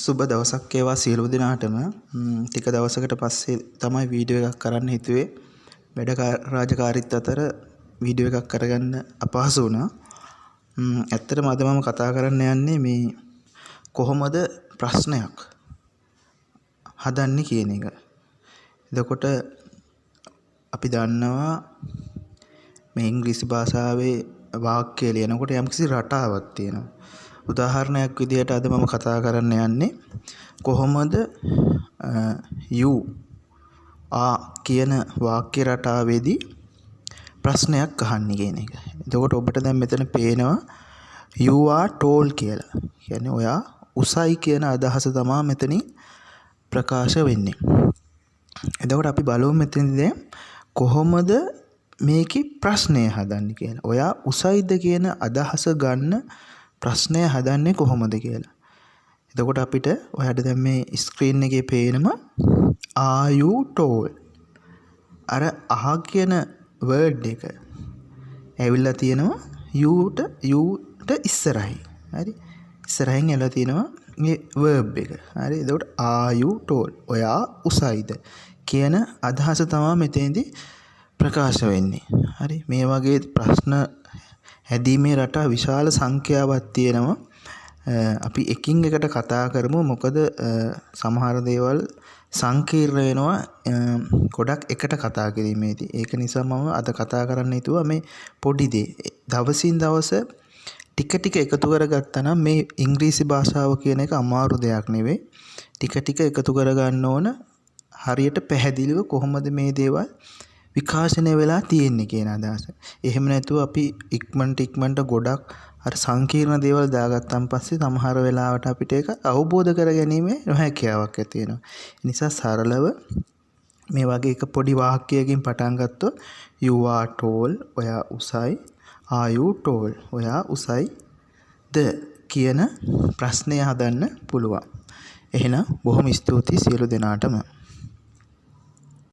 සුබ දවසක් වේවා සියලු දෙනාටම. ටික දවසකට පස්සේ තමයි වීඩියෝ එකක් කරන්න හිතුවේ. වැඩ රාජකාරීත් අතර වීඩියෝ එකක් කරගන්න අපහසු වුණා. ඇත්තටම අද මම කතා කරන්න යන්නේ මේ කොහොමද ප්‍රශ්නයක් හදන්නේ කියන එක. එතකොට අපි දන්නවා මේ ඉංග්‍රීසි භාෂාවේ වාක්‍ය ලියනකොට යම්කිසි රටාවක් තියෙනවා. උදාහරණයක් විදිහට අද මම කතා කරන්න යන්නේ කොහොමද you are කියන වාක්‍ය රටාවේදී ප්‍රශ්නයක් අහන්නේ කියන එක. එතකොට ඔබට දැන් මෙතන පේනවා you are tall කියලා. කියන්නේ ඔයා උසයි කියන අදහස තමයි මෙතනින් ප්‍රකාශ වෙන්නේ. එතකොට අපි බලමු මෙතනදී කොහොමද මේකේ ප්‍රශ්නය හදන්නේ කියලා. ඔයා උසයිද කියන අදහස ගන්න ප්‍රශ්නය හදන්නේ කොහොමද කියලා. එතකොට අපිට ඔයාලට දැන් මේ ස්ක්‍රීන් එකේ පේනම are you tall? අර අහ කියන වර්ඩ් එක ඇවිල්ලා තියෙනවා you-ට ඉස්සරහින්. හරි. ඉස්සරහින් ඇවිල්ලා තියෙනවා මේ verb එක. හරි. එතකොට are you tall? ඔයා උසයිද කියන අදහස තමයි මෙතෙන්දී ප්‍රකාශ වෙන්නේ. හරි. මේ වගේ ප්‍රශ්න හැදීමේ රටා විශාල සංඛ්‍යාවක් තියෙනවා. අපි එකින් එකට කතා කරමු. මොකද සමහර දේවල් සංකීර්ණ වෙනවා ගොඩක් එකට කතා කිරීමේදී. ඒක නිසා මම අද කතා කරන්න හිතුවා මේ පොඩි දේ. දවසින් දවස ටික ටික එකතු කරගත්තා නම් මේ ඉංග්‍රීසි භාෂාව කියන එක අමාරු දෙයක් නෙවෙයි. ටික ටික එකතු කරගන්න ඕන හරියට පැහැදිලිව කොහොමද මේ දේවල් විකාශනය වෙලා තියෙන්නේ කියන අදහස. එහෙම නැතුව අපි ඉක්මනට ගොඩක් අර සංකීර්ණ දේවල් දාගත්තාන් පස්සේ සමහර වෙලාවට අපිට ඒක අවබෝධ කරගැනීමේ නොහැකියාවක් ඇති වෙනවා. ඒ නිසා සරලව මේ වගේ එක පොඩි වාක්‍යයකින් පටන් ගත්තොත් you are tall ඔයා උසයි, are you tall ඔයා උසයිද කියන ප්‍රශ්නය හදන්න පුළුවන්. එහෙනම් බොහොම ස්තුතියි සියලු දෙනාටම.